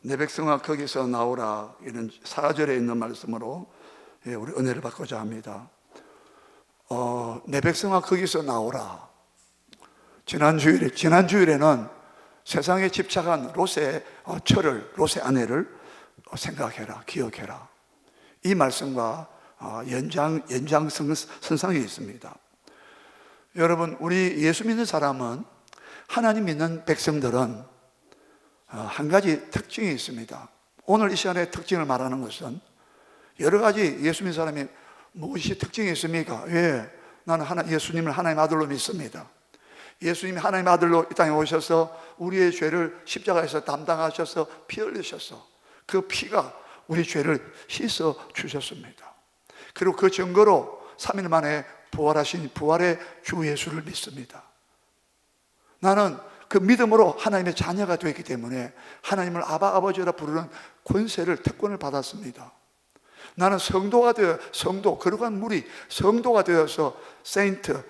내 백성아 거기서 나오라, 이런 4절에 있는 말씀으로 우리 은혜를 받고자 합니다. 내 백성아 거기서 나오라. 지난주일에는 세상에 집착한 롯의 롯의 아내를 생각해라, 기억해라, 이 말씀과 연장선상에 있습니다. 여러분, 우리 예수 믿는 사람은, 하나님 믿는 백성들은 한 가지 특징이 있습니다. 오늘 이 시간에 특징을 말하는 것은, 여러 가지 예수 믿는 사람이 무엇이 특징이 있습니까? 나는 예수님을 하나님의 아들로 믿습니다. 예수님이 하나님의 아들로 이 땅에 오셔서 우리의 죄를 십자가에서 담당하셔서 피 흘리셔서 그 피가 우리 죄를 씻어 주셨습니다. 그리고 그 증거로 3일 만에 부활하신 부활의 주 예수를 믿습니다. 나는 그 믿음으로 하나님의 자녀가 되었기 때문에 하나님을 아바 아버지라 부르는 권세를, 특권을 받았습니다. 나는 성도가 되어, 거룩한 무리, 성도가 되어서 세인트,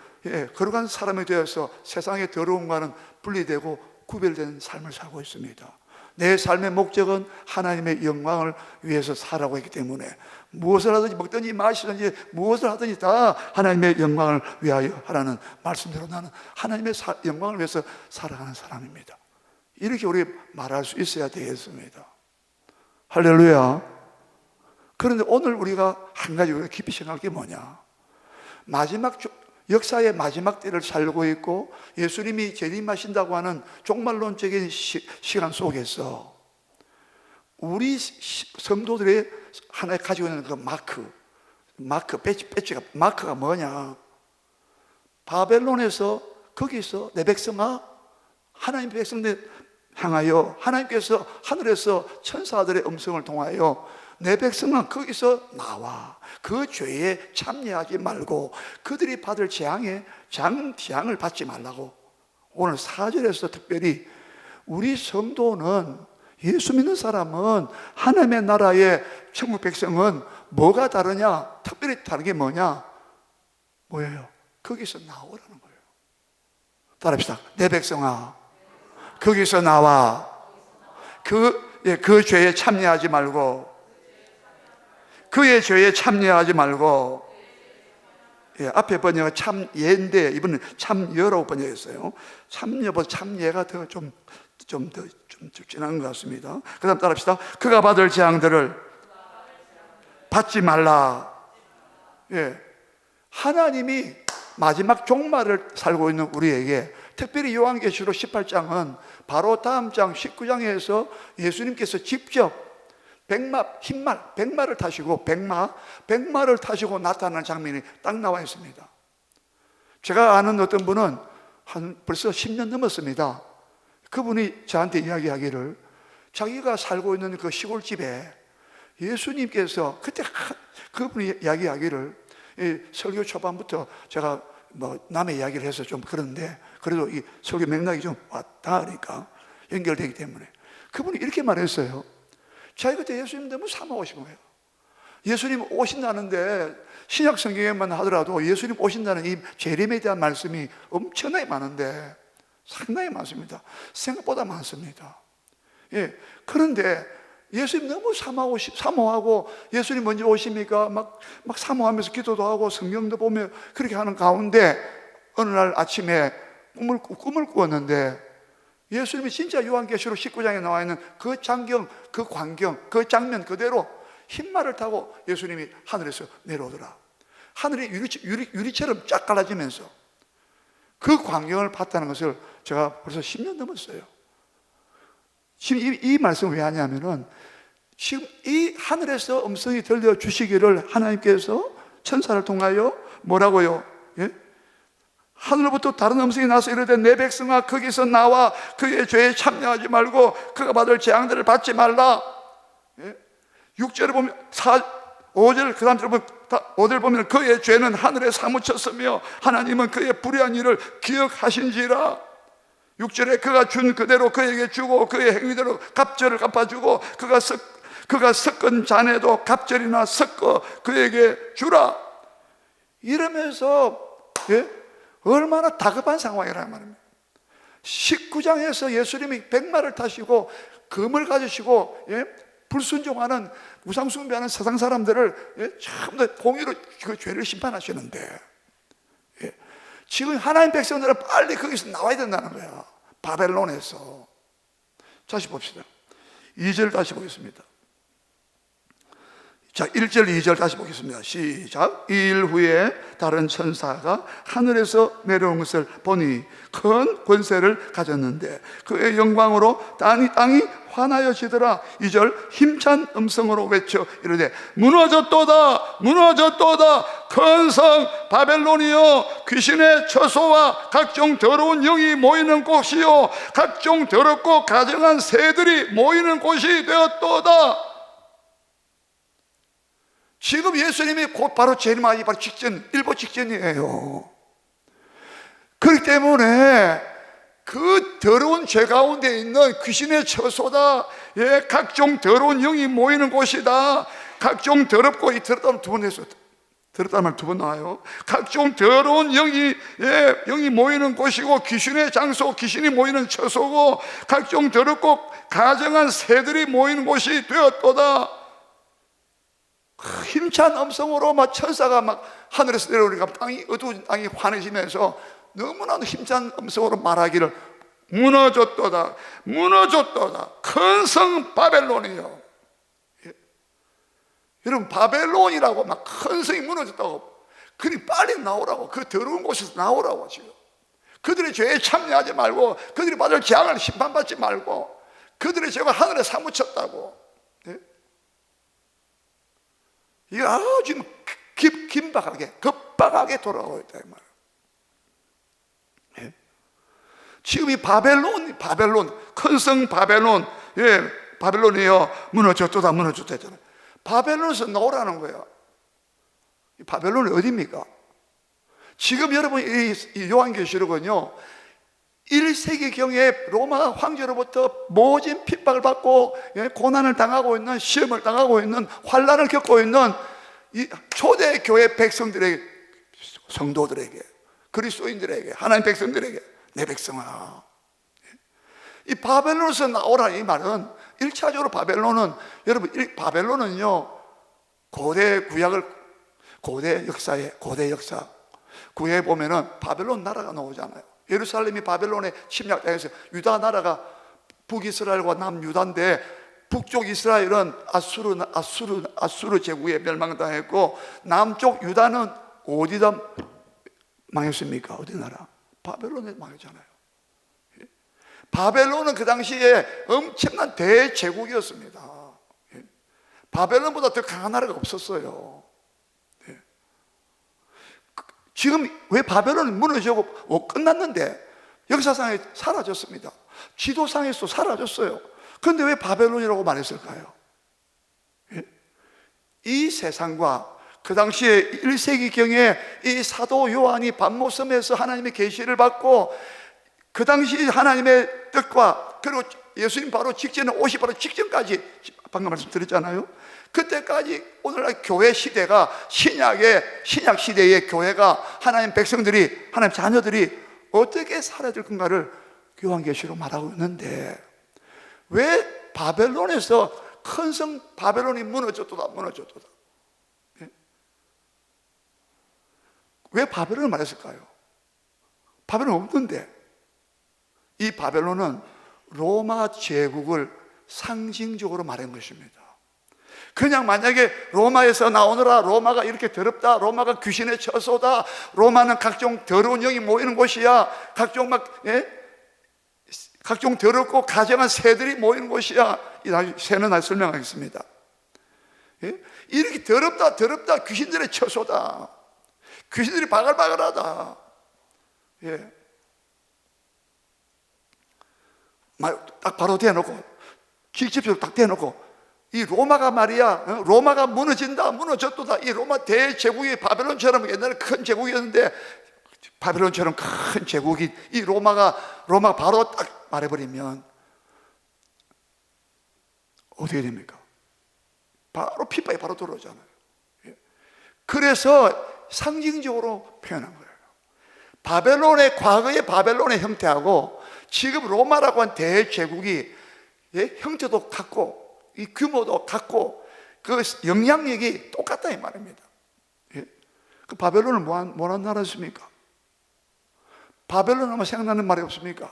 거룩한 사람이 되어서 세상의 더러움과는 분리되고 구별된 삶을 살고 있습니다. 내 삶의 목적은 하나님의 영광을 위해서 살아가고 있기 때문에 무엇을 하든지, 먹든지 마시든지 무엇을 하든지 다 하나님의 영광을 위하여 하라는 말씀대로 나는 하나님의 영광을 위해서 살아가는 사람입니다. 이렇게 우리 말할 수 있어야 되겠습니다. 할렐루야. 그런데 오늘 우리가 한 가지 우리가 깊이 생각할 게 뭐냐, 역사의 마지막 때를 살고 있고 예수님이 재림하신다고 하는 종말론적인 시간 속에서 우리 성도들의 하나에 가지고 있는 그 배지가, 마크가 뭐냐, 바벨론에서, 거기서 내 백성아, 하나님 백성들 향하여 하나님께서 하늘에서 천사들의 음성을 통하여 내 백성은 거기서 나와 그 죄에 참여하지 말고 그들이 받을 재앙을 받지 말라고. 오늘 4절에서 특별히 우리 성도는, 예수 믿는 사람은, 하나님의 나라의 천국 백성은 뭐가 다르냐, 특별히 다른 게 뭐냐, 뭐예요? 거기서 나오라는 거예요. 따라합시다. 내 백성아 거기서 나와 그 죄에 참여하지 말고, 그의 죄에 참여하지 말고. 앞에 번역은 참예인데 이번엔 참여라고 번역했어요. 참여보다 참예가 더 좀 진한 것 같습니다. 그 다음 따라합시다. 그가 받을 재앙들을 받지 말라. 하나님이 마지막 종말을 살고 있는 우리에게, 특별히 요한계시록 18장은 바로 다음 장 19장에서 예수님께서 직접 백마를 타시고 백마를 타시고 나타나는 장면이 딱 나와 있습니다. 제가 아는 어떤 분은 벌써 10년 넘었습니다. 그분이 저한테 이야기하기를, 자기가 살고 있는 그 시골집에 예수님께서, 그때 그분이 이야기하기를, 설교 초반부터 제가 남의 이야기를 해서 좀 그런데 그래도 이 설교 맥락이 좀 왔다 하니까 연결되기 때문에, 그분이 이렇게 말했어요. 자기가 그때 예수님 너무 사모하신 거예요. 예수님 오신다는데, 신약 성경에만 하더라도 예수님 오신다는 이 재림에 대한 말씀이 엄청나게 많은데, 상당히 많습니다. 생각보다 많습니다. 그런데 예수님 너무 사모하고, 예수님 언제 오십니까? 막 사모하면서 기도도 하고 성경도 보며 그렇게 하는 가운데 어느 날 아침에 꿈을 꾸었는데, 예수님이 진짜 요한계시록 19장에 나와 있는 그 장경, 그 광경, 그 장면 그대로 흰말을 타고 예수님이 하늘에서 내려오더라. 하늘이 유리처럼 쫙 갈라지면서 그 광경을 봤다는 것을 제가 벌써 10년 넘었어요. 지금 이 말씀을 왜 하냐면은, 지금 이 하늘에서 음성이 들려주시기를 하나님께서 천사를 통하여 뭐라고요? 하늘로부터 다른 음성이 나서 이르되 내 백성아 거기서 나와 그의 죄에 참여하지 말고 그가 받을 재앙들을 받지 말라. 6절을 보면 5절 그 다음 보면 5절 보면 그의 죄는 하늘에 사무쳤으며 하나님은 그의 불의한 일을 기억하신지라. 6절에 그가 준 그대로 그에게 주고 그의 행위대로 갑절을 갚아주고 그가 섞은 잔에도 갑절이나 섞어 그에게 주라. 이러면서 얼마나 다급한 상황이라는 말입니다. 19장에서 예수님이 백마를 타시고 금을 가지시고 불순종하는 우상 숭배하는 세상 사람들을 전부 다 공의로 그 죄를 심판하시는데, 지금 하나님 백성들은 빨리 거기서 나와야 된다는 거야. 바벨론에서. 다시 봅시다. 2절 다시 보겠습니다. 자, 1절 2절 다시 보겠습니다. 시작. 2일 후에 다른 천사가 하늘에서 내려온 것을 보니 큰 권세를 가졌는데 그의 영광으로 땅이 환하여지더라. 2절 힘찬 음성으로 외쳐 이르되 무너졌도다 무너졌도다 큰 성 바벨론이여, 귀신의 처소와 각종 더러운 영이 모이는 곳이요 각종 더럽고 가증한 새들이 모이는 곳이 되었도다. 지금 예수님이 곧 바로 재림하기 바로 직전, 일보 직전이에요. 그렇기 때문에 그 더러운 죄 가운데 있는 귀신의 처소다, 각종 더러운 영이 모이는 곳이다. 각종 더럽고, 이 더럽다는 두 번 했어요. 더럽다는 말 두 번 나와요. 각종 더러운 영이 모이는 곳이고, 귀신의 장소, 귀신이 모이는 처소고, 각종 더럽고 가증한 새들이 모이는 곳이 되었도다. 힘찬 음성으로 막 천사가 막 하늘에서 내려오니까 땅이, 어두운 땅이 환해지면서 너무나도 힘찬 음성으로 말하기를 무너졌도다 무너졌도다 큰 성 바벨론이요. 여러분, 바벨론이라고 막 큰 성이 무너졌다고, 그리 빨리 나오라고, 그 더러운 곳에서 나오라고. 지금 그들의 죄에 참여하지 말고, 그들이 받을 재앙을 심판받지 말고, 그들의 죄가 하늘에 사무쳤다고. 이게 아주 긴박하게, 급박하게 돌아가고 있다, 이 말이에요. 지금 이 바벨론, 큰 성 바벨론, 바벨론이요, 무너졌도다, 무너졌다 했잖아요. 바벨론에서 나오라는 거예요. 이 바벨론이 어디입니까? 지금 여러분, 이 요한계시록은요, 1세기경에 로마 황제로부터 모진 핍박을 받고 고난을 당하고 있는, 시험을 당하고 있는, 환난을 겪고 있는 이 초대교회 백성들에게, 성도들에게, 그리스도인들에게, 하나님 백성들에게, 내 백성아, 이 바벨론에서 나오라, 이 말은 1차적으로 바벨론은, 여러분, 바벨론은요, 고대 역사에, 고대 역사 구에 보면은 바벨론 나라가 나오잖아요. 예루살렘이 바벨론에 침략당해서 유다 나라가 북이스라엘과 남유다인데, 북쪽 이스라엘은 아수르 제국에 멸망당했고, 남쪽 유다는 어디다 망했습니까? 어디 나라? 바벨론에 망했잖아요. 바벨론은 그 당시에 엄청난 대제국이었습니다. 바벨론보다 더 강한 나라가 없었어요. 지금 왜 바벨론이 무너지고 끝났는데 역사상에 사라졌습니다. 지도상에서 사라졌어요. 그런데 왜 바벨론이라고 말했을까요? 이 세상과 그 당시에 1세기경에 이 사도 요한이 patmos섬에서 하나님의 계시를 받고, 그 당시 하나님의 뜻과, 그리고 예수님 바로 직전에 오시 바로 직전까지, 방금 말씀드렸잖아요. 그때까지 오늘날 교회 시대가, 신약 시대의 교회가, 하나님 백성들이, 하나님 자녀들이 어떻게 살아야 될 건가를 요한계시로 말하고 있는데, 왜 바벨론에서 큰 성 바벨론이 무너졌도다. 왜 바벨론을 말했을까요? 바벨론 없는데. 이 바벨론은 로마 제국을 상징적으로 말한 것입니다. 그냥 만약에 로마에서 나오느라, 로마가 이렇게 더럽다, 로마가 귀신의 처소다, 로마는 각종 더러운 영이 모이는 곳이야, 각종 더럽고 가증한 새들이 모이는 곳이야, 새는 날 설명하겠습니다. 이렇게 더럽다, 귀신들의 처소다, 귀신들이 바글바글하다. 딱 바로 대놓고, 직접적으로 딱 대놓고, 이 로마가 말이야, 로마가 무너졌도다. 이 로마 대제국이 바벨론처럼 옛날에 큰 제국이었는데, 바벨론처럼 큰 제국이, 이 로마가 바로 딱 말해버리면 어떻게 됩니까? 바로 핍박이 바로 들어오잖아요. 그래서 상징적으로 표현한 거예요. 과거의 바벨론의 형태하고 지금 로마라고 한 대제국이 형태도 같고 이 규모도 같고 그 영향력이 똑같다 이 말입니다. 그 바벨론은 뭐한 나라였습니까? 바벨론 하면 생각나는 말이 없습니까?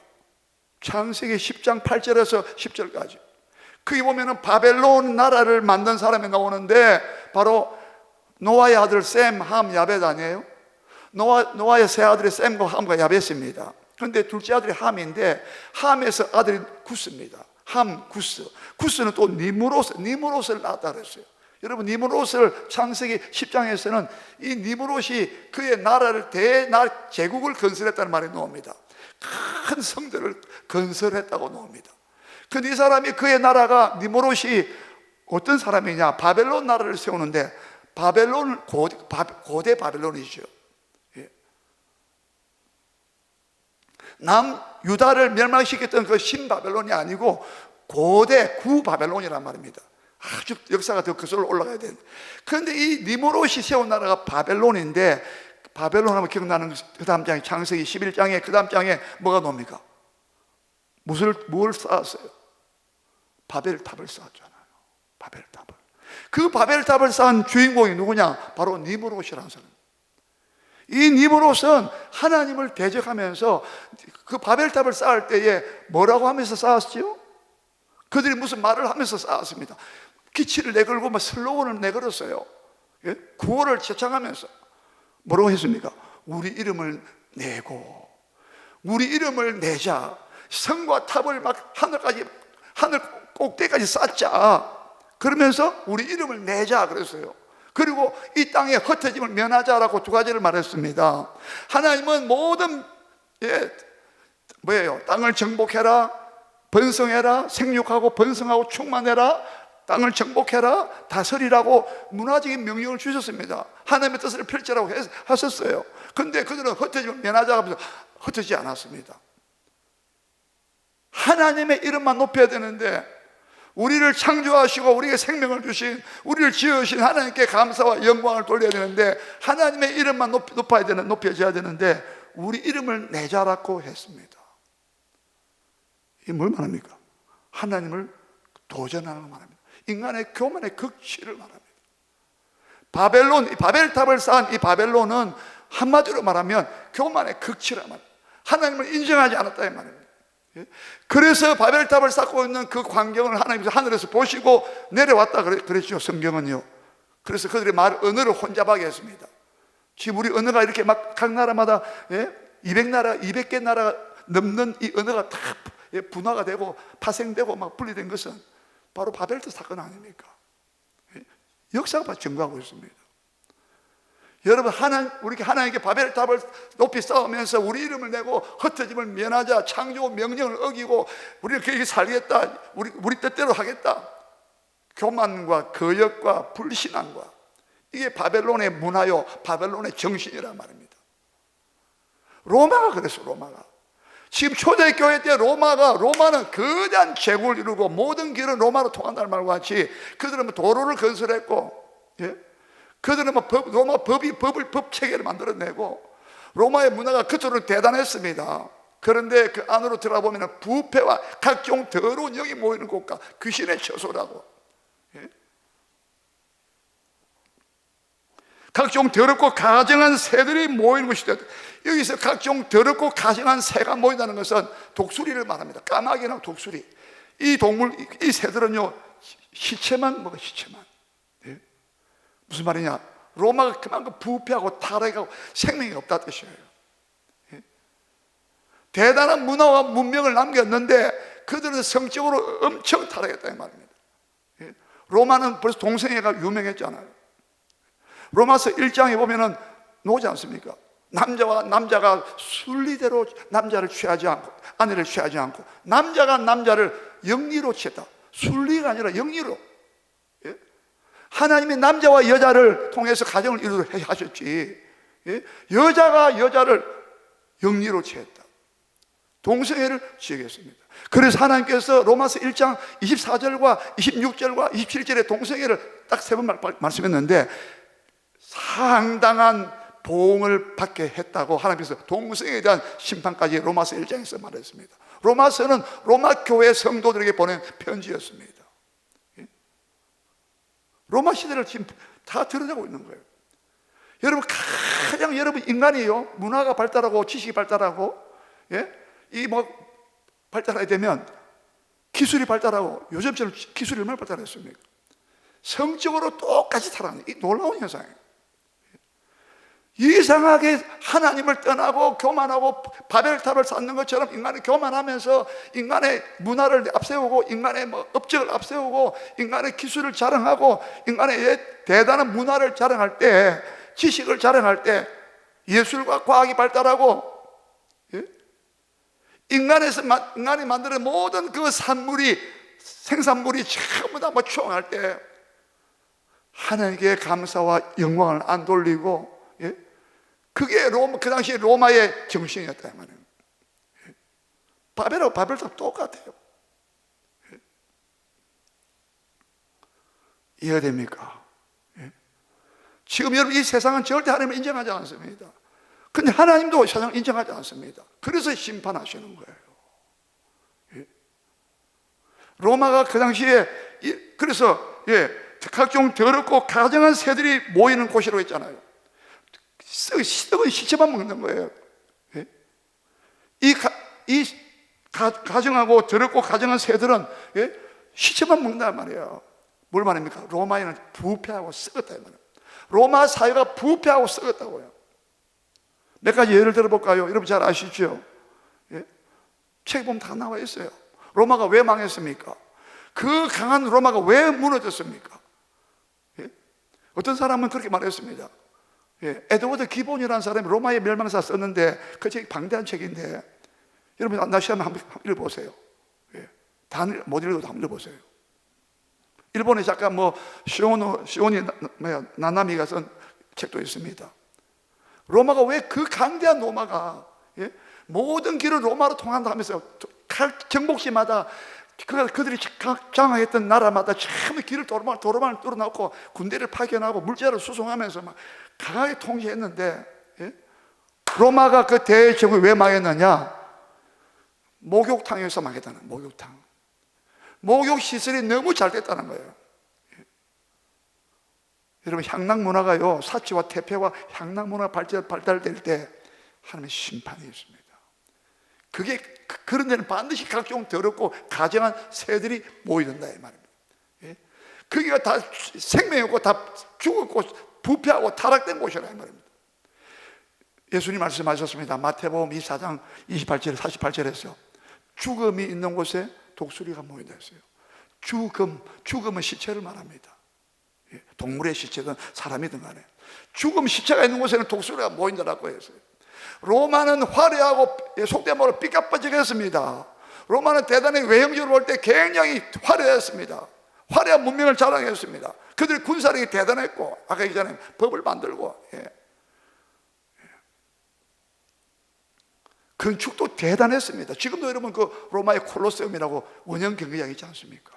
창세기 10장 8절에서 10절까지 거기 보면은 바벨론 나라를 만든 사람이 나오는데 바로 노아의 아들 셈, 함, 야벳 아니에요? 노아의 세 아들이 셈과 함과 야벳입니다. 그런데 둘째 아들이 함인데 함에서 아들이 구스입니다. 함, 구스는 또 니무롯을 낳았다 그랬어요. 여러분, 니무롯을 창세기 10장에서는 이 니무롯이 그의 나라를 제국을 건설했다는 말이 나옵니다. 큰 성들을 건설했다고 나옵니다. 근데 이 사람이 그의 나라가 니무롯이 어떤 사람이냐? 바벨론 나라를 세우는데 바벨론은 고대 바벨론이죠. 남유다를 멸망시켰던 그 신바벨론이 아니고 고대 구바벨론이란 말입니다. 아주 역사가 더 거슬러 올라가야 되는. 그런데 이 니무롯이 세운 나라가 바벨론인데 바벨론 하면 기억나는 그 다음 장에 창세기 11장에 그 다음 장에 뭐가 나옵니까? 뭘 쌓았어요? 바벨탑을 쌓았잖아요. 바벨탑을. 그 바벨탑을 쌓은 주인공이 누구냐? 바로 니무롯이라는 사람. 이 니무롯은 하나님을 대적하면서 그 바벨탑을 쌓을 때에 뭐라고 하면서 쌓았지요? 그들이 무슨 말을 하면서 쌓았습니다. 기치를 내걸고 막 슬로건을 내걸었어요. 구호를 제창하면서 뭐라고 했습니까? 우리 이름을 내고 우리 이름을 내자. 성과 탑을 막 하늘 꼭대기까지 쌓자. 그러면서 우리 이름을 내자 그랬어요. 그리고 이 땅에 흩어짐을 면하자라고 두 가지를 말했습니다. 하나님은 모든 땅을 정복해라, 번성해라, 생육하고 번성하고 충만해라, 땅을 정복해라, 다스리라고 문화적인 명령을 주셨습니다. 하나님의 뜻을 펼치라고 하셨어요. 그런데 그들은 흩어짐을 면하자 하면서 흩어지지 않았습니다. 하나님의 이름만 높여야 되는데 우리를 창조하시고 우리에게 생명을 주신, 우리를 지으신 하나님께 감사와 영광을 돌려야 되는데 하나님의 이름만 높여져야 되는데 우리 이름을 내자라고 했습니다. 이게 뭘 말합니까? 하나님을 도전하는 걸 말합니다. 인간의 교만의 극치를 말합니다. 바벨탑을 쌓은 이 바벨론은 한마디로 말하면 교만의 극치란 말입니다. 하나님을 인정하지 않았다 이 말입니다. 그래서 바벨탑을 쌓고 있는 그 광경을 하나님께서 하늘에서 보시고 내려왔다 그랬죠, 성경은요. 그래서 그들의 언어를 혼잡하게 했습니다. 지금 우리 언어가 이렇게 막 각 나라마다 200개 나라 넘는 이 언어가 다 분화가 되고 파생되고 막 분리된 것은 바로 바벨탑 사건 아닙니까? 역사가 증거하고 있습니다. 여러분, 우리 하나님께 바벨탑을 높이 쌓으면서 우리 이름을 내고 흩어짐을 면하자, 창조 명령을 어기고 우리는 그렇게 살겠다, 우리 뜻대로 하겠다. 교만과 거역과 불신앙과 이게 바벨론의 문화요, 바벨론의 정신이란 말입니다. 로마가 그랬어. 로마가 지금 초대교회 때 로마는 거대한 제국을 이루고 모든 길은 로마로 통한다는 말과 같이 그들은 도로를 건설했고, 그들은 로마 법 체계를 만들어내고 로마의 문화가 그토록 대단했습니다. 그런데 그 안으로 들어가 보면 부패와 각종 더러운 영이 모이는 곳과 귀신의 처소라고, 각종 더럽고 가증한 새들이 모이는 곳이다. 여기서 각종 더럽고 가증한 새가 모인다는 것은 독수리를 말합니다. 까마귀나 독수리. 이 새들은요 시체만 먹어. 시체만. 무슨 말이냐? 로마가 그만큼 부패하고 타락하고 생명이 없다 뜻이에요. 대단한 문화와 문명을 남겼는데 그들은 성적으로 엄청 타락했다 이 말입니다. 로마는 벌써 동성애가 유명했잖아요. 로마서 1장에 보면은 나오지 않습니까? 남자와 남자가 순리대로 남자를 취하지 않고 아내를 취하지 않고 남자가 남자를 영리로 취했다. 순리가 아니라 영리로. 하나님이 남자와 여자를 통해서 가정을 이루도록 하셨지, 여자가 여자를 영리로 취했다. 동성애를 취하겠습니다. 그래서 하나님께서 로마서 1장 24절과 26절과 27절에 동성애를 딱 세 번 말씀했는데 상당한 보응을 받게 했다고 하나님께서 동성애에 대한 심판까지 로마서 1장에서 말했습니다. 로마서는 로마 교회 성도들에게 보낸 편지였습니다. 로마 시대를 지금 다 드러내고 있는 거예요. 여러분, 가장 여러분 인간이요, 문화가 발달하고 지식이 발달하고, 이 발달하게 되면 기술이 발달하고, 요즘처럼 기술이 얼마나 발달했습니까? 성적으로 똑같이 살아가는 이 놀라운 현상이에요. 이상하게 하나님을 떠나고 교만하고 바벨탑을 쌓는 것처럼 인간이 교만하면서 인간의 문화를 앞세우고 인간의 업적을 앞세우고 인간의 기술을 자랑하고 인간의 대단한 문화를 자랑할 때, 지식을 자랑할 때 예술과 과학이 발달하고 인간이 만드는 모든 그 생산물이 전부 다 추앙할 때 하나님께 감사와 영광을 안 돌리고, 그게 그 당시 로마의 정신이었다 말이에요. 바벨하고 바벨탑 똑같아요. 이해가 됩니까? 지금 여러분, 이 세상은 절대 하나님을 인정하지 않습니다. 근데 하나님도 세상을 인정하지 않습니다. 그래서 심판하시는 거예요. 로마가 그 당시에 그래서 각종 더럽고 가증한 새들이 모이는 곳이라고 했잖아요. 썩은 시체만 먹는 거예요. 이 가증하고 더럽고 가증한 새들은 시체만 먹는단 말이에요. 뭘 말합니까? 로마에는 부패하고 썩었다 말이에요. 로마 사회가 부패하고 썩었다고요. 몇 가지 예를 들어볼까요? 여러분 잘 아시죠? 책 보면 다 나와 있어요. 로마가 왜 망했습니까? 그 강한 로마가 왜 무너졌습니까? 어떤 사람은 그렇게 말했습니다. 에드워드 기본이라는 사람이 로마의 멸망사 썼는데 그 책이 방대한 책인데, 여러분 나 시험에 한번 읽어보세요. 다 못 읽어도 한번 읽어보세요. 일본의 작가 시오니 나나미가 쓴 책도 있습니다. 로마가 왜 그 강대한 로마가 모든 길을 로마로 통한다 하면서 각 정복시마다 그들이 장악했던 나라마다 참 길을 도로망을 뚫어놓고 군대를 파견하고 물자를 수송하면서 막 강하게 통치했는데, 로마가 그 대제국이 왜 망했느냐? 목욕탕에서 망했다는, 목욕 시설이 너무 잘 됐다는 거예요. 여러분, 향락 문화가요, 사치와 태폐와 향락 문화 발달될 때 하나님의 심판이 있습니다. 그런 데는 반드시 각종 더럽고 가증한 새들이 모이는다 이 말입니다. 거기가 다 생명이 없고 다 죽었고 부패하고 타락된 곳이라 이 말입니다. 예수님 말씀하셨습니다. 마태복음 24장 28절 48절에서 죽음이 있는 곳에 독수리가 모인다 했어요. 죽음은 시체를 말합니다. 동물의 시체든 사람이든 간에 죽음 시체가 있는 곳에는 독수리가 모인다라고 했어요. 로마는 화려하고 속된 말로 삐까뻔쩍 했습니다. 로마는 대단히 외형적으로 볼 때 굉장히 화려했습니다. 화려한 문명을 자랑했습니다. 그들의 군사력이 대단했고, 아까 얘기했잖아요, 법을 만들고, 건축도 대단했습니다. 지금도 여러분 그 로마의 콜로세움이라고 원형 경기장 있지 않습니까?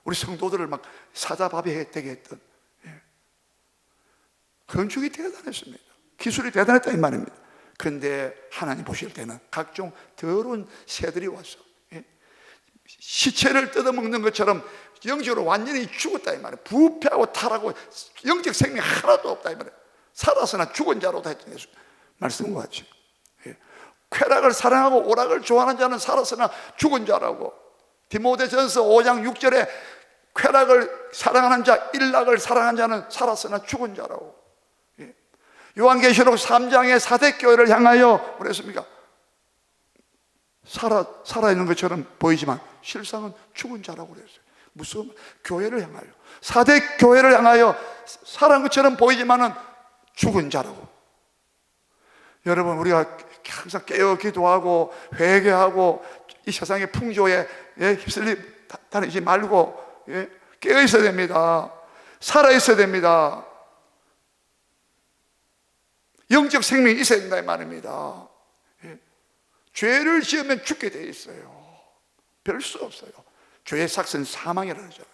우리 성도들을 막 사자밥이 되게 했던, 건축이 대단했습니다. 기술이 대단했다 이 말입니다. 그런데 하나님 보실 때는 각종 더러운 새들이 와서 시체를 뜯어먹는 것처럼 영적으로 완전히 죽었다 이 말이에요. 부패하고 타락하고 영적 생명이 하나도 없다 이 말이에요. 살았으나 죽은 자로다 했던 예수 말씀과 같이, 쾌락을 사랑하고 오락을 좋아하는 자는 살았으나 죽은 자라고. 디모데전서 5장 6절에 쾌락을 사랑하는 자, 일락을 사랑하는 자는 살았으나 죽은 자라고. 요한계시록 3장의 사대교회를 향하여 그랬습니까? 살아있는 것처럼 보이지만 실상은 죽은 자라고 그랬어요. 무슨 교회를 향하여, 사대교회를 향하여 살아있는 것처럼 보이지만은 죽은 자라고. 여러분, 우리가 항상 깨어 기도하고 회개하고 이 세상의 풍조에 휩쓸리 다니지 말고 깨어 있어야 됩니다. 살아 있어야 됩니다. 영적 생명이 있어야 된다 이 말입니다. 죄를 지으면 죽게 돼 있어요. 별 수 없어요. 죄의 삭은 사망이라고 하잖아요.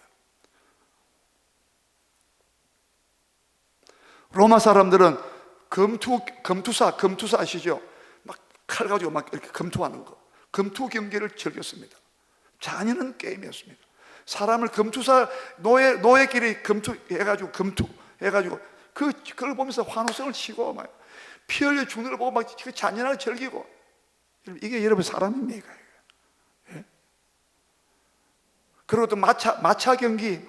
로마 사람들은 검투사 아시죠? 막 칼 가지고 막 이렇게 검투하는 거. 금투 경기를 즐겼습니다. 잔인한 게임이었습니다. 사람을 금투사 노예끼리 금투해가지고 그걸 보면서 환호성을 치고 막 피 흘려 죽는 걸 보고 막 그 잔인하게 즐기고. 이게 여러분 사람입니까? 예? 그리고 또 마차 경기,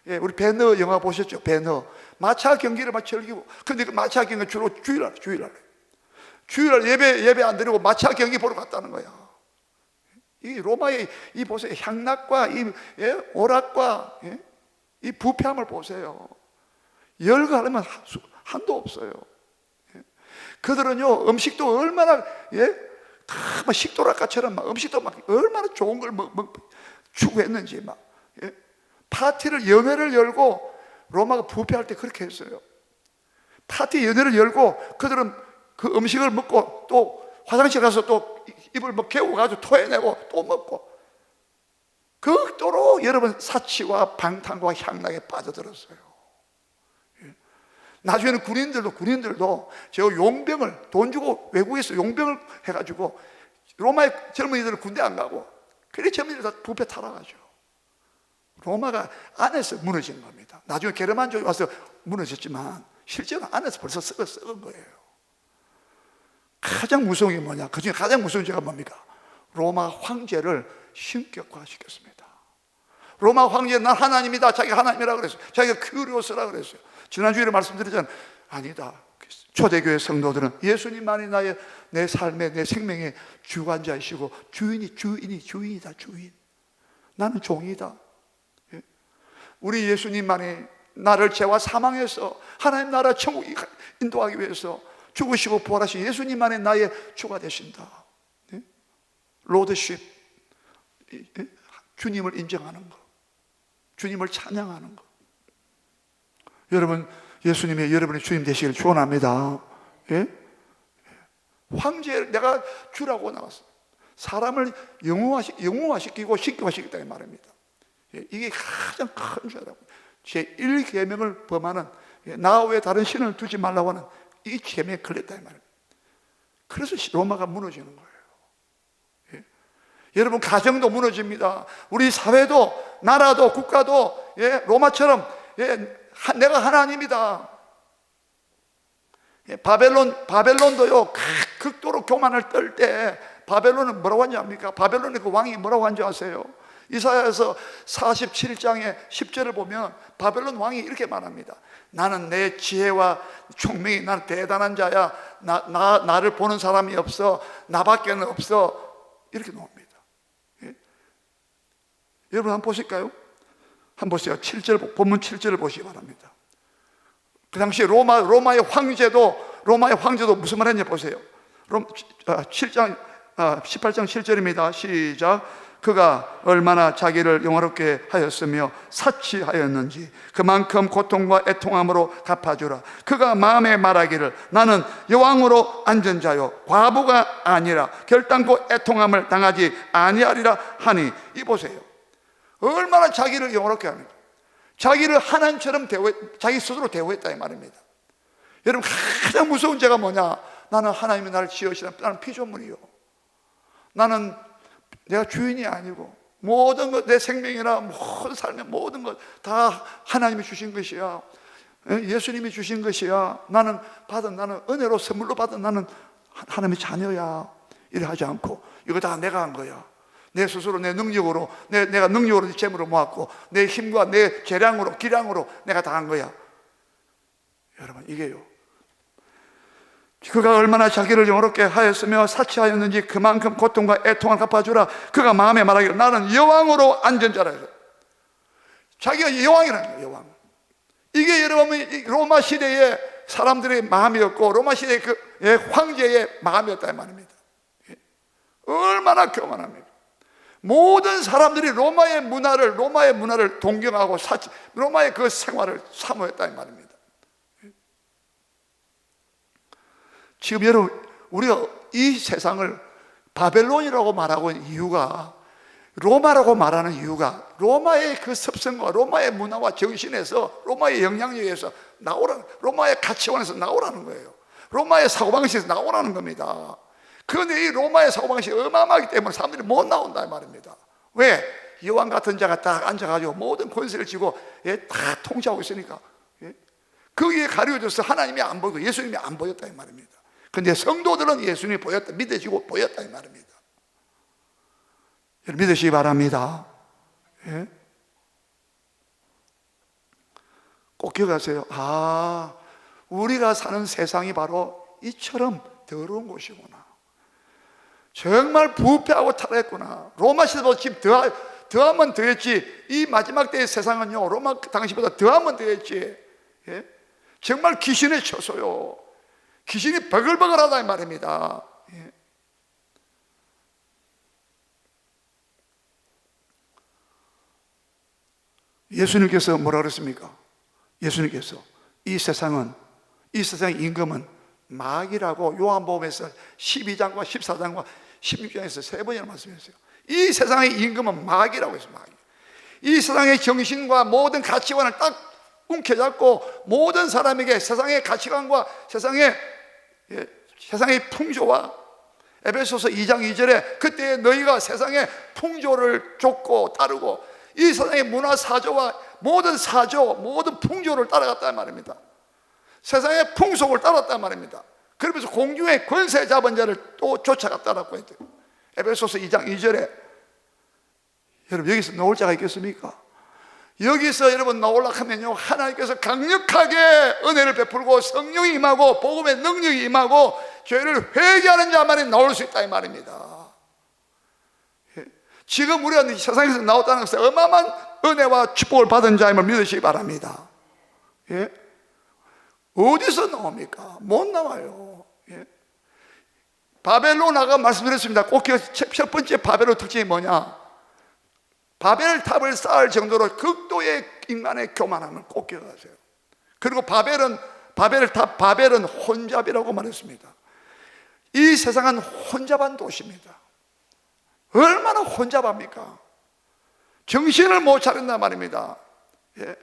예, 우리 배너 영화 보셨죠? 배너 마차 경기를 막 즐기고. 근데 그 마차 경기가 주로 주일날 예배 안 드리고 마차 경기 보러 갔다는 거야. 이 로마의 이 보세요, 향락과 이 오락과 이 부패함을 보세요. 열거하려면 한도 없어요. 그들은요 음식도 얼마나 막 식도락가처럼 막 음식도 막 얼마나 좋은 걸 추구했는지 막 파티를 연회를 열고 로마가 부패할 때 그렇게 했어요. 파티 연회를 열고 그들은 그 음식을 먹고 또 화장실 가서 또 입을 막 개우가지고 토해내고 또 먹고 극도로 여러분 사치와 방탕과 향락에 빠져들었어요. 나중에는 군인들도 저 용병을 돈 주고 외국에서 용병을 해가지고 로마의 젊은이들은 군대 안 가고 그래 젊은이들 다 부패 타락하죠. 로마가 안에서 무너진 겁니다. 나중에 게르만족이 와서 무너졌지만 실제는 안에서 벌써 썩은 거예요. 가장 무서운 게 뭐냐? 그중에 가장 무서운 죄가 뭡니까? 로마 황제를 신격화시켰습니다. 로마 황제는 난 하나님이다, 자기가 하나님이라고 그랬어요. 자기가 큐리오스라고 그랬어요. 지난주에 말씀드렸잖아요. 아니다. 초대교회 성도들은 예수님만이 내 삶의 내 생명의 주관자이시고 주인이다. 주인. 나는 종이다. 우리 예수님만이 나를 죄와 사망에서 하나님 나라 천국 인도하기 위해서 죽으시고 부활하신 예수님만이 나의 주가 되신다. 로드십, 주님을 인정하는 것, 주님을 찬양하는 것. 여러분, 예수님이 여러분의 주님 되시길 축원합니다. 황제 내가 주라고 나왔어. 사람을 영웅화시키고 신격화시켰다 이 말입니다. 이게 가장 큰 죄라고. 제 1계명을 범하는, 나 외에 다른 신을 두지 말라고 하는 이 계명에 걸렸다 이 말입니다. 그래서 로마가 무너지는 거예요. 여러분, 가정도 무너집니다. 우리 사회도 나라도 국가도 로마처럼 내가 하나님이다. 바벨론도요 극도로 교만을 떨 때 바벨론은 뭐라고 하는지 압니까? 바벨론의 그 왕이 뭐라고 하는지 아세요? 이사야서 47장의 10절을 보면 바벨론 왕이 이렇게 말합니다. 나는 내 지혜와 총명이, 나는 대단한 자야. 나를 보는 사람이 없어. 나밖에는 없어. 이렇게 나옵니다. 여러분 한번 보실까요? 한번 보세요. 7절, 본문 7절을 보시기 바랍니다. 그 당시 로마의 황제도 무슨 말 했냐 보세요. 18장 7절입니다. 시작. 그가 얼마나 자기를 영화롭게 하였으며 사치하였는지 그만큼 고통과 애통함으로 갚아주라. 그가 마음에 말하기를 나는 여왕으로 앉은 자요 과부가 아니라 결단코 애통함을 당하지 아니하리라 하니. 이 보세요. 얼마나 자기를 영화롭게 합니까? 자기를 하나님처럼 자기 스스로 대우했다 이 말입니다. 여러분, 가장 무서운 죄가 뭐냐? 나는 하나님이 나를 지으시라. 나는 피조물이요. 나는 내가 주인이 아니고 모든 것, 내 생명이나 모든 삶의 모든 것 다 하나님이 주신 것이야. 예수님이 주신 것이야. 나는 은혜로 선물로 받은 나는 하나님의 자녀야. 이래 하지 않고 이거 다 내가 한 거야. 내 스스로 내 능력으로 내가 능력으로 재물을 모았고 내 힘과 내 재량으로 기량으로 내가 다 한 거야. 여러분, 이게요, 그가 얼마나 자기를 영화롭게 하였으며 사치하였는지 그만큼 고통과 애통을 갚아주라. 그가 마음에 말하기를 나는 여왕으로 앉은 자라. 자기가 여왕이라는 거예요. 여왕. 이게 여러분 로마 시대의 사람들의 마음이었고 로마 시대의 그 황제의 마음이었다 이 말입니다. 얼마나 교만합니까? 모든 사람들이 로마의 문화를 동경하고 로마의 그 생활을 사모했다 이 말입니다. 지금 여러분, 우리가 이 세상을 바벨론이라고 말하고 있는 이유가, 로마라고 말하는 이유가 로마의 그 습성과 로마의 문화와 정신에서, 로마의 영향력에서 로마의 가치관에서 나오라는 거예요. 로마의 사고방식에서 나오라는 겁니다. 그런데 이 로마의 사고방식이 어마어마하기 때문에 사람들이 못 나온다 이 말입니다. 왜? 여왕 같은 자가 딱 앉아가지고 모든 권세를 쥐고 다 통치하고 있으니까 거기에 가려져서 하나님이 안 보이고 예수님이 안 보였다 이 말입니다. 그런데 성도들은 예수님이 보였다, 믿어지고 보였다 이 말입니다. 여러분 믿으시기 바랍니다. 예? 꼭 기억하세요. 우리가 사는 세상이 바로 이처럼 더러운 곳이구나. 정말 부패하고 타락했구나. 로마 시대도 지금 더하면 더했지. 이 마지막 때의 세상은요, 로마 당시보다 더하면 더했지. 예? 정말 귀신의 처소요. 귀신이 버글버글하다 이 말입니다. 예. 예수님께서 뭐라 그랬습니까? 예수님께서 이 세상의 임금은 마귀라고 요한복음에서 12장과 14장과 16장에서 세 번이나 말씀했어요. 이 세상의 임금은 마귀라고 했어요. 마귀. 이 세상의 정신과 모든 가치관을 딱 움켜잡고 모든 사람에게 세상의 가치관과 세상의 풍조와 에베소서 2장 2절에 그때 너희가 세상의 풍조를 쫓고 따르고 이 세상의 문화 사조와 모든 사조, 모든 풍조를 따라갔단 말입니다. 세상의 풍속을 따랐단 말입니다. 그러면서 공중의 권세 잡은 자를 또 쫓아갔다라고 했대요. 에베소서 2장 2절에. 여러분 여기서 나올 자가 있겠습니까? 여기서 여러분 나오려고 하면요, 하나님께서 강력하게 은혜를 베풀고 성령이 임하고 복음의 능력이 임하고 죄를 회개하는 자만이 나올 수 있다 이 말입니다. 지금 우리가 세상에서 나왔다는 것은 어마어마한 은혜와 축복을 받은 자임을 믿으시기 바랍니다. 예? 어디서 나옵니까? 못 나와요. 예? 바벨로나가 말씀드렸습니다. 꼭 첫 번째 바벨론 특징이 뭐냐? 바벨탑을 쌓을 정도로 극도의 인간의 교만함을 꼭 기억하세요. 그리고 바벨은 혼잡이라고 말했습니다. 이 세상은 혼잡한 도시입니다. 얼마나 혼잡합니까? 정신을 못 차린단 말입니다. 예.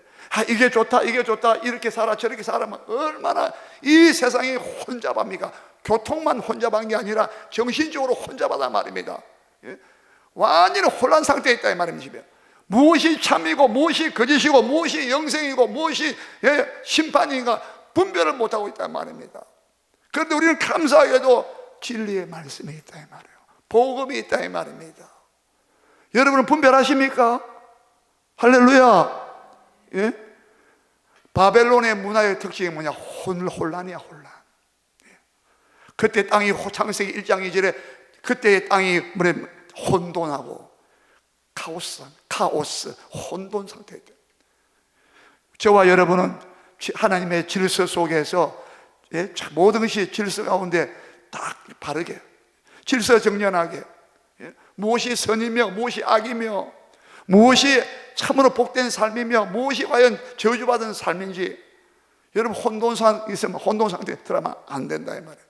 이게 좋다, 이게 좋다, 이렇게 살아, 저렇게 살아면 얼마나 이 세상이 혼잡합니까? 교통만 혼잡한 게 아니라 정신적으로 혼잡하단 말입니다. 예. 완전히 혼란 상태에 있다 이 말입니다. 무엇이 참이고 무엇이 거짓이고 무엇이 영생이고 무엇이 심판인가 분별을 못하고 있다 이 말입니다. 그런데 우리는 감사하게도 진리의 말씀이 있다 이 말이에요. 복음이 있다 이 말입니다. 여러분은 분별하십니까? 할렐루야. 예? 바벨론의 문화의 특징이 뭐냐? 혼란이야, 혼란. 예. 그때 땅이 창세기 1장 2절에 그때의 땅이 혼돈하고 카오스, 혼돈 상태였다. 저와 여러분은 하나님의 질서 속에서 모든 것이 질서 가운데 딱 바르게 질서 정연하게 무엇이 선이며 무엇이 악이며 무엇이 참으로 복된 삶이며 무엇이 과연 저주받은 삶인지 여러분 혼돈상 있으면 혼돈 상태에 들어가면 안 된다 이 말이에요.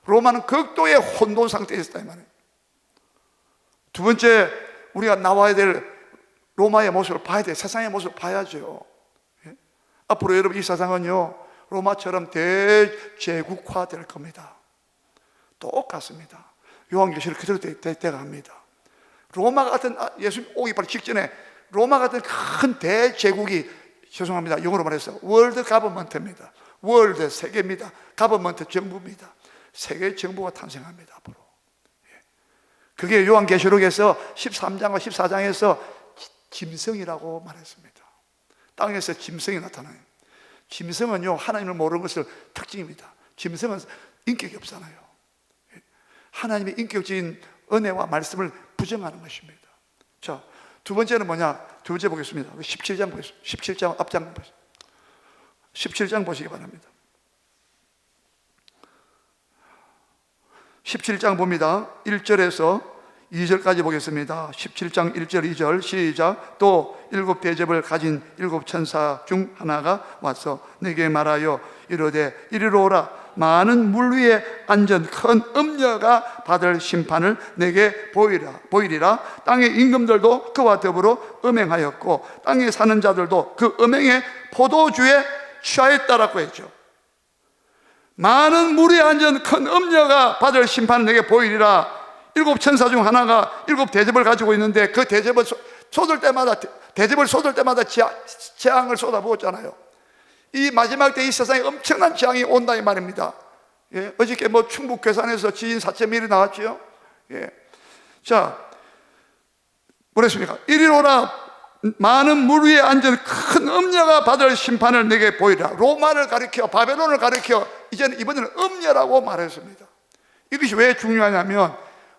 로마는 극도의 혼돈 상태에 있었다 이 말이에요. 두 번째 우리가 나와야 될 로마의 모습을 봐야 돼. 세상의 모습을 봐야죠. 앞으로 여러분 이 세상은요 로마처럼 대제국화 될 겁니다. 똑같습니다. 요한계시록 그대로 돼갑니다. 로마 같은 예수님 오기 바로 직전에 로마 같은 큰 대제국이 죄송합니다. 영어로 말해서 월드 가버먼트입니다. 월드 세계입니다. 가버먼트 정부입니다. 세계 정부가 탄생합니다. 앞으로. 그게 요한계시록에서 13장과 14장에서 짐승이라고 말했습니다. 땅에서 짐승이 나타나요. 짐승은요 하나님을 모르는 것을 특징입니다. 짐승은 인격이 없잖아요. 하나님의 인격적인 은혜와 말씀을 부정하는 것입니다. 자, 두 번째는 뭐냐? 두 번째 보겠습니다. 17장 보겠습니다. 17장 앞장 보겠습니다. 17장 보시기 바랍니다. 17장 봅니다. 1절에서 2절까지 보겠습니다. 17장 1절 2절 시작. 또 7 대접을 가진 7 천사 중 하나가 와서 내게 말하여 이르되 이리로 오라. 많은 물 위에 앉은 큰 음녀가 받을 심판을 내게 보이리라. 땅의 임금들도 그와 더불어 음행하였고 땅에 사는 자들도 그 음행의 포도주에 취하였다라고 했죠. 많은 물에 앉은 큰 음녀가 받을 심판을 내게 보이리라. 7 천사 중 하나가 7 대접을 가지고 있는데 그 대접을 쏟을 때마다 재앙을 쏟아부었잖아요. 이 마지막 때 이 세상에 엄청난 재앙이 온다 이 말입니다. 예, 어저께 뭐 충북 괴산에서 지진 4.1이 나왔죠. 예. 자, 뭐랬습니까? 이리로라. 많은 물 위에 앉은 큰 음녀가 받을 심판을 내게 보이라. 로마를 가리켜, 바벨론을 가리켜 이번에는 음녀라고 말했습니다. 이것이 왜 중요하냐면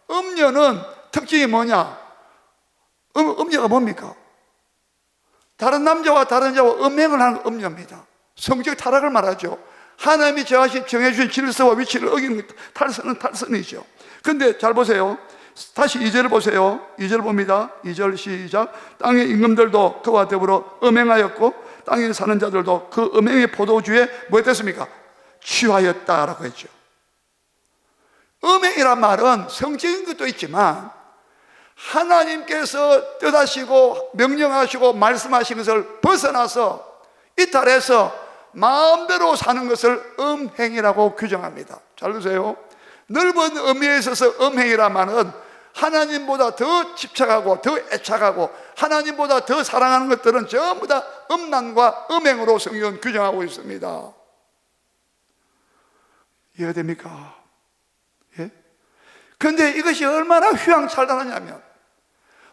음녀는 특징이 뭐냐? 음녀가 뭡니까? 다른 남자와 다른 여자와 음행을 하는 음녀입니다. 성적 타락을 말하죠. 하나님이 정해주신 질서와 위치를 어기는 탈선은 탈선이죠. 그런데 잘 보세요. 다시 2절을 보세요. 2절 봅니다. 2절 시작. 땅의 임금들도 그와 더불어 음행하였고 땅에 사는 자들도 그 음행의 포도주에 뭐 했습니까? 취하였다라고 했죠. 음행이란 말은 성적인 것도 있지만 하나님께서 뜻하시고 명령하시고 말씀하신 것을 벗어나서 이탈해서 마음대로 사는 것을 음행이라고 규정합니다. 잘 보세요. 넓은 의미에 있어서 음행이란 말은 하나님보다 더 집착하고 더 애착하고 하나님보다 더 사랑하는 것들은 전부 다 음란과 음행으로 성경은 규정하고 있습니다. 이해됩니까? 예? 그런데 이것이 얼마나 휘황찬란하냐면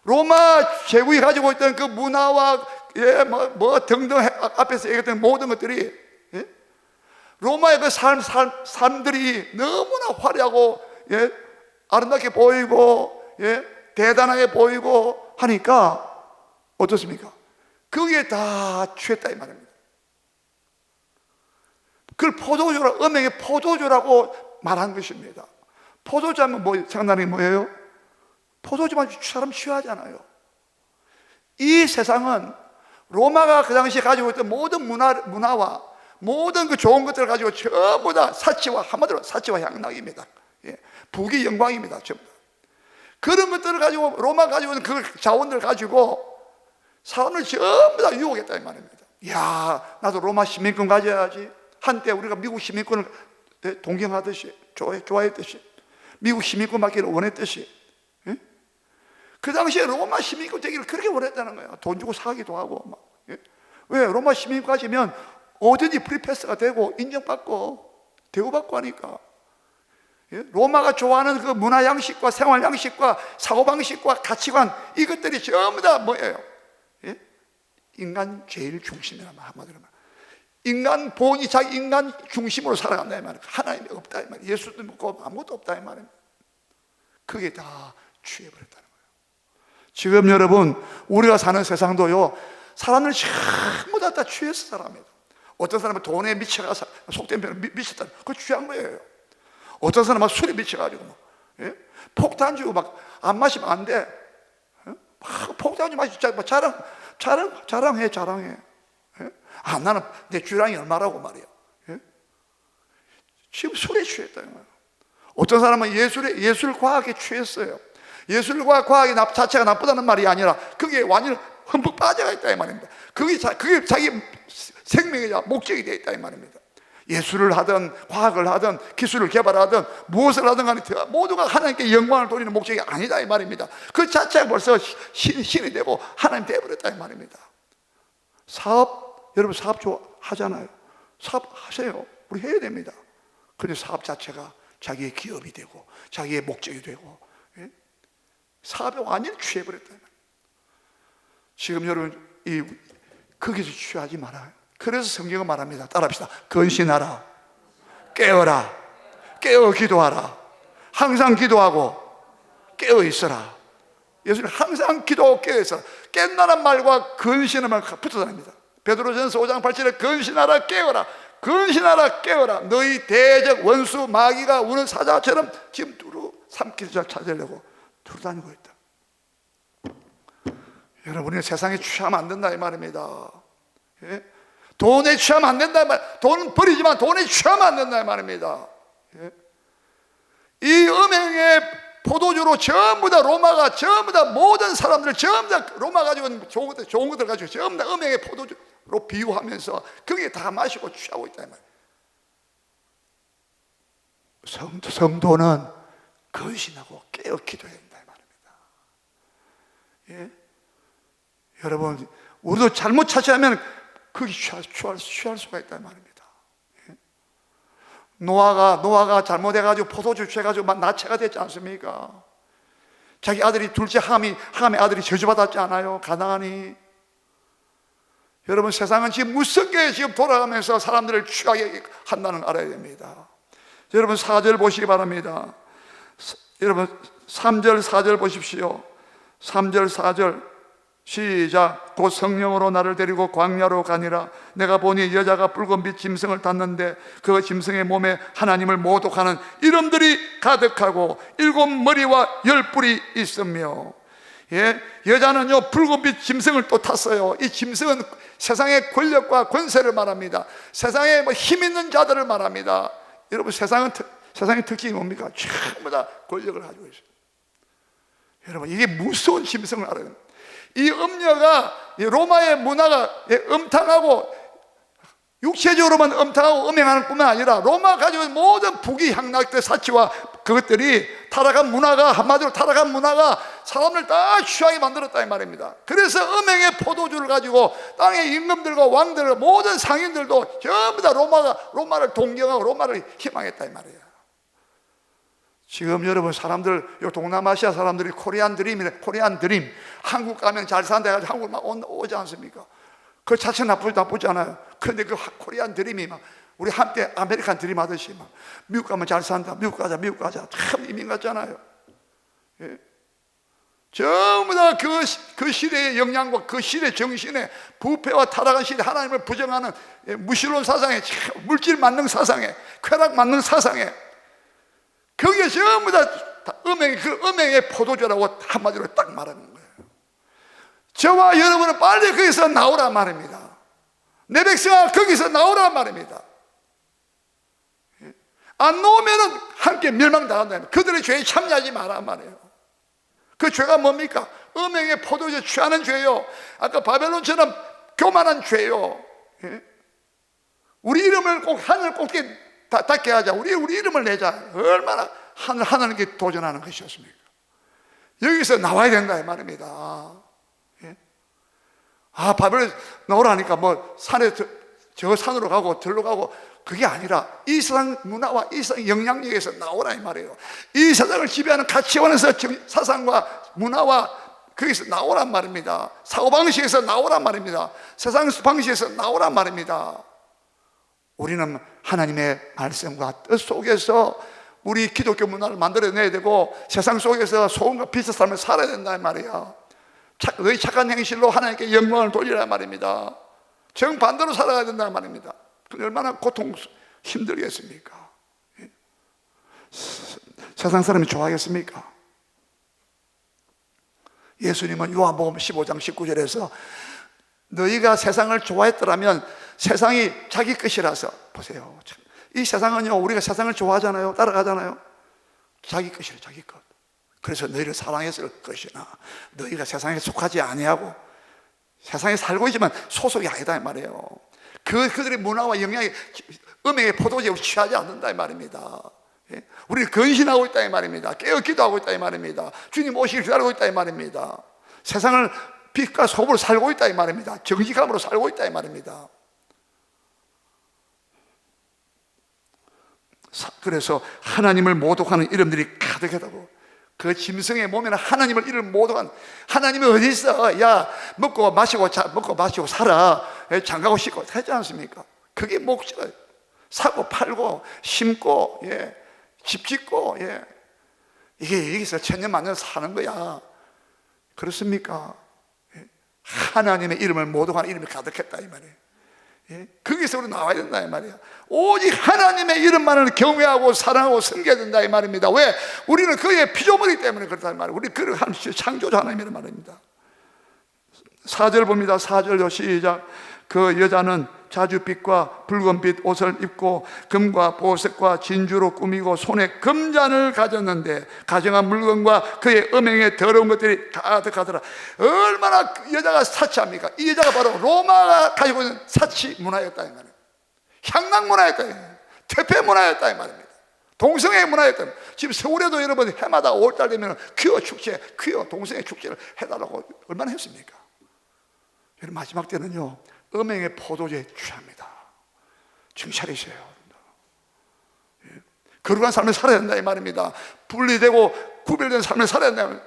로마 제국이 가지고 있던 그 문화와 등등 앞에서 얘기했던 모든 것들이 로마의 그 삶들이 너무나 화려하고 아름답게 보이고 대단하게 보이고 하니까 어떻습니까? 거기에 다 취했다 이 말입니다. 그걸 포도주라고, 음행의 포도주라고 말한 것입니다. 포도주하면 생각나는 게 뭐예요? 포도주만 사람 취하잖아요. 이 세상은 로마가 그 당시에 가지고 있던 모든 문화와 모든 그 좋은 것들을 가지고 전부 다 한마디로 사치와 향락입니다. 부귀 영광입니다. 전부 다. 그런 것들을 가지고 로마가 가지고 있는 그 자원들을 가지고 사람을 전부 다 유혹했다 이 말입니다. 이야, 나도 로마 시민권 가져야지. 한때 우리가 미국 시민권을 동경하듯이 좋아했듯이 미국 시민권 받기를 원했듯이 그 당시에 로마 시민권 되기를 그렇게 원했다는 거예요. 돈 주고 사기도 하고 막. 왜? 로마 시민권 가지면 어디든지 프리패스가 되고 인정받고 대우받고 하니까. 로마가 좋아하는 그 문화 양식과 생활 양식과 사고방식과 가치관 이것들이 전부 다 뭐예요? 인간 제일 중심이란 말 한마디로 말. 인간 본이 자기 인간 중심으로 살아간다 이 말이에요. 하나님이 없다 이 말이에요. 예수도 없고 아무것도 없다 이 말이에요. 그게 다 취해버렸다는 거예요. 지금 여러분 우리가 사는 세상도요 사람을 전부 다 취해서 살아갑니다. 어떤 사람은 돈에 미쳐가서 속된 표현 미쳤다. 그거 취한 거예요. 어떤 사람은 술에 미쳐가지고 폭탄 주고 막 안 마시면 안 돼. 막 폭탄 주고 마시고 자랑해. 나는 내 주량이 얼마라고 말이야. 지금 술에 취했다는 거예요. 어떤 사람은 예술 과학에 취했어요. 예술과 과학이 자체가 나쁘다는 말이 아니라 그게 완전히 흠뻑 빠져가 있다 이 말입니다. 그게 자기 생명이자 목적이 되어 있다 이 말입니다. 예술을 하든 과학을 하든 기술을 개발하든 무엇을 하든 간에 모두가 하나님께 영광을 돌리는 목적이 아니다 이 말입니다. 그 자체가 벌써 신이 되고 하나님 되어버렸다 이 말입니다. 여러분 사업 하잖아요. 사업 하세요. 우리 해야 됩니다. 그런데 사업 자체가 자기의 기업이 되고 자기의 목적이 되고 사업에 완전히 취해버렸다. 지금 여러분 거기서 취하지 말아요. 그래서 성경은 말합니다. 따라합시다. 근신하라, 깨어라, 깨어 기도하라. 항상 기도하고 깨어 있어라. 예수님 항상 기도하고 깨어 있어라. 깬다는 말과 근신의 말과 붙어 다닙니다. 베드로전서 5장 8절에 근신하라 깨어라, 근신하라 깨어라. 너희 대적 원수 마귀가 우는 사자처럼 지금 두루 삼키자 찾으려고 두루다니고 있다. 여러분이 세상에 취하면 안 된다 이 말입니다. 돈에 취하면 안 된다 이 말. 돈은 버리지만 돈에 취하면 안 된다 이 말입니다. 이 음행의 포도주로 전부 다 로마가 전부 다 모든 사람들 전부 다 로마 가지고 있는 좋은 것들 가지고 전부 다 음행의 포도주로 비유하면서 그게 다 마시고 취하고 있다 이 말이에요. 성도는 근신하고 깨어 기도해야 된다 이 말입니다. 예? 여러분, 우리도 잘못 차지하면 거기 취할 수가 있다 이 말입니다. 예? 노아가 잘못해가지고 포도주 취해가지고 나체가 됐지 않습니까? 자기 아들이 둘째 함의 아들이 저주받았지 않아요? 가나안이. 여러분, 세상은 지금 무섭게 지금 돌아가면서 사람들을 취하게 한다는 걸 알아야 됩니다. 여러분, 4절 보시기 바랍니다. 여러분, 3절 4절 보십시오. 3절 4절 시작. 곧 성령으로 나를 데리고 광야로 가니라. 내가 보니 여자가 붉은빛 짐승을 탔는데 그 짐승의 몸에 하나님을 모독하는 이름들이 가득하고 7머리와 10뿔이 있으며. 예? 여자는요 붉은빛 짐승을 또 탔어요. 이 짐승은 세상의 권력과 권세를 말합니다. 세상에 힘 있는 자들을 말합니다. 여러분, 세상의 특징이 뭡니까? 전부 다 권력을 가지고 있어요. 여러분, 이게 무서운 짐승을 알아야 됩니다. 이 음녀가, 로마의 문화가 음탕하고 육체적으로만 음탕하고 음행하는 뿐만 아니라 로마 가지고 있는 모든 부귀 향락들 사치와 그것들이 타락한 문화가, 한마디로 타락한 문화가 사람을 다 취하게 만들었다 이 말입니다. 그래서 음행의 포도주를 가지고 땅의 임금들과 왕들, 모든 상인들도 전부 다 로마를 동경하고 로마를 희망했다 이 말이에요. 지금 여러분, 사람들, 동남아시아 사람들이 코리안 드림, 한국 가면 잘 산다 해가지고 한국만 오지 않습니까? 그 자체 나쁘지 않아요. 그런데 그 코리안 드림이 막 우리 한때 아메리칸 드림 하듯이 막 미국 가면 잘 산다, 미국 가자 참 이민 같잖아요. 예. 전부 다 그 시대의 영향과 그 시대 정신에, 부패와 타락한 시대, 하나님을 부정하는 무신론 사상에, 물질 만능 사상에, 쾌락 만능 사상에, 거기에 전부 다 음행의 포도주라고 한마디로 딱 말하는 거예요. 저와 여러분은 빨리 거기서 나오란 말입니다. 내 백성아, 거기서 나오란 말입니다. 안 나오면은 함께 멸망당한다. 그들의 죄에 참여하지 마란 말이에요. 그 죄가 뭡니까? 음행의 포도주에 취하는 죄요. 아까 바벨론처럼 교만한 죄요. 우리 이름을 꼭 하늘 꼭게 닿게 하자. 우리 이름을 내자. 얼마나 하나님께 도전하는 것이었습니까? 여기서 나와야 된다 이 말입니다. 바벨론 나오라니까 뭐 저 산으로 가고 들로 가고 그게 아니라 이 세상 문화와 이 세상 영향력에서 나오라 이 말이에요. 이 세상을 지배하는 가치관에서 사상과 문화와 거기서 나오란 말입니다. 사고방식에서 나오란 말입니다. 세상 방식에서 나오란 말입니다. 우리는 하나님의 말씀과 뜻 속에서 우리 기독교 문화를 만들어내야 되고 세상 속에서 소금과 빛의 삶을 살아야 된다 이 말이야. 너희 착한 행실로 하나님께 영광을 돌리라 말입니다. 정반대로 살아가야 된다 말입니다. 얼마나 힘들겠습니까? 세상 사람이 좋아하겠습니까? 예수님은 요한복음 15장 19절에서 너희가 세상을 좋아했더라면 세상이 자기 것이라서, 보세요, 이 세상은요 우리가 세상을 좋아하잖아요, 따라가잖아요. 자기 것이래, 자기 것. 그래서 너희를 사랑했을 것이나 너희가 세상에 속하지 아니하고 세상에 살고 있지만 소속이 아니다 이 말이에요. 그들의 문화와 영향이 음행의 포도주에 취하지 않는다 이 말입니다. 우리 근신하고 있다 이 말입니다. 깨어 기도하고 있다 이 말입니다. 주님 오시길 기다리고 있다 이 말입니다. 세상을 빛과 소금으로 살고 있다 이 말입니다. 정직함으로 살고 있다 이 말입니다. 그래서 하나님을 모독하는 이름들이 가득하다고. 그 짐승의 몸에는 하나님을 이름 모독한, 하나님이 어디 있어? 야, 먹고 마시고 살아, 장가고 씻고 하지 않습니까? 그게 목적. 사고 팔고 심고, 집 짓고, 이게 여기서 천년만년 사는 거야. 그렇습니까? 하나님의 이름을 모독하는 이름이 가득했다 이 말이에요. 거기서 우리 나와야 된다 이 말이야. 오직 하나님의 이름만을 경외하고 사랑하고 섬겨야 된다 이 말입니다. 왜? 우리는 그의 피조물이기 때문에 그렇다 이 말이에요. 우리 그를 창조자 하나님이란 말입니다. 4절 봅니다. 4절로 시작. 그 여자는 자줏빛과 붉은빛 옷을 입고 금과 보석과 진주로 꾸미고 손에 금잔을 가졌는데 가정한 물건과 그의 음행의 더러운 것들이 가득하더라. 얼마나 여자가 사치합니까? 이 여자가 바로 로마가 가지고 있는 사치 문화였다 이 말이에요. 향락 문화였다, 퇴폐 문화였다 이 말입니다. 동성애 문화였던, 지금 서울에도 여러분 해마다 5월달 되면 퀴어 축제, 퀴어 동성애 축제를 해달라고 얼마나 했습니까? 여러분 마지막 때는요 음행의 포도주에 취합니다. 정신 차리세요. 거룩한 삶을 살아야 된다 이 말입니다. 분리되고 구별된 삶을 살아야 된다.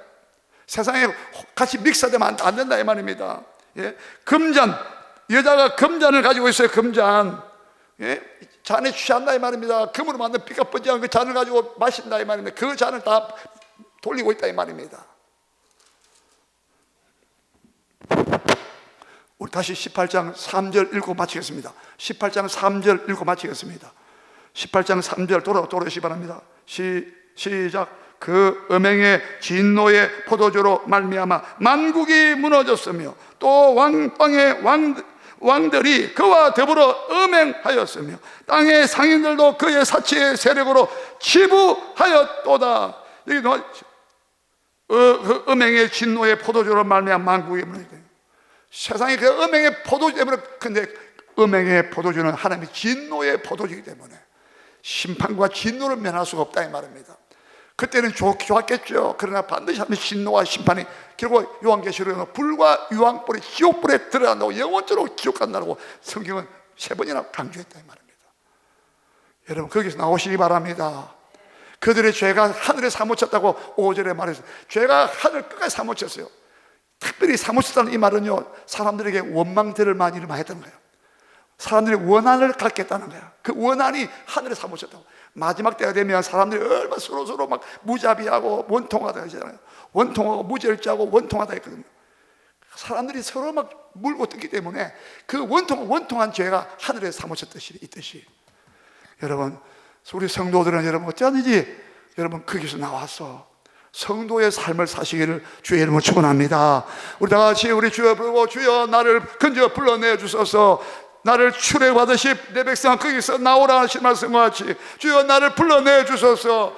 세상에 같이 믹스되면 안 된다 이 말입니다. 금잔, 여자가 금잔을 가지고 있어요. 금잔, 잔에 취한다 이 말입니다. 금으로 만든 피가 뻗지않은 그 잔을 가지고 마신다 이 말입니다. 그 잔을 다 돌리고 있다 이 말입니다. 우리 다시 18장 3절 읽고 마치겠습니다. 18장 3절 읽고 마치겠습니다. 18장 3절 돌아오시기 바랍니다. 시작. 그 음행의 진노의 포도주로 말미암아 만국이 무너졌으며 또 땅의 왕들이 그와 더불어 음행하였으며 땅의 상인들도 그의 사치의 세력으로 치부하였도다. 여기 그 음행의 진노의 포도주로 말미암아 만국이 무너졌어요. 세상이 그 음행의 포도주 때문에, 근데 음행의 포도주는 하나님의 진노의 포도주이기 때문에 심판과 진노를 면할 수가 없다 이 말입니다. 그때는 좋았겠죠. 그러나 반드시 하면 진노와 심판이, 결국 요한계시록에는 불과 유황불이 지옥불에 들어간다고, 영원토록 지옥 간다고 성경은 3번이나 강조했다 이 말입니다. 여러분 거기서 나오시기 바랍니다. 그들의 죄가 하늘에 사무쳤다고 5절에 말했어요. 죄가 하늘 끝까지 사무쳤어요. 특별히 사무쳤다는 이 말은요, 사람들에게 원망들을 많이 일어났다는 거예요. 사람들이 원한을 갖겠다는 거야. 그 원한이 하늘에 사무쳤다고. 마지막 때가 되면 사람들이 얼마나 서로 막 무자비하고 원통하다 하잖아요. 원통하고 무절제하고 원통하다 했거든요. 사람들이 서로 막 물고 뜯기 때문에 그 원통한 죄가 하늘에 사무쳤듯이 있듯이, 여러분 우리 성도들은 여러분 어쩌는지 여러분 거기서 나와서 성도의 삶을 사시기를 주의 이름으로 축원합니다. 우리 다 같이 우리 주여 부르고, 주여 나를 건져 불러내 주소서. 나를 출애굽하듯이 내 백성 거기서 나오라 하신 말씀과 같이 주여 나를 불러내 주소서.